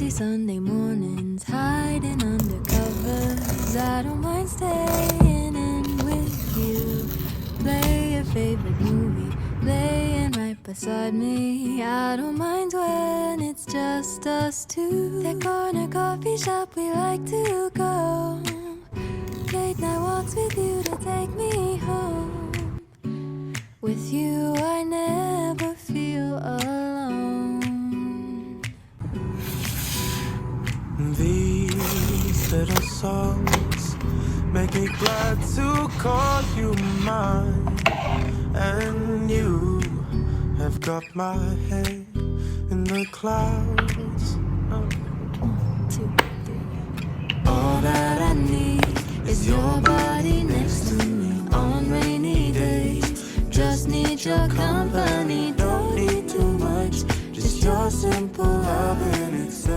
lazy Sunday mornings, hiding under covers. I don't mind staying in with you. Play your favorite movie, laying right beside me. I don't mind when it's just us two. That corner coffee shop we like to go. Late night walks with you to take me home. With you I never feel alone. These little songs make me glad to call you mine. And you have got my head in the clouds. One, two, three. All that I need Is your body next to me on rainy days? Just need your company, don't need too much. Just your simple love and it's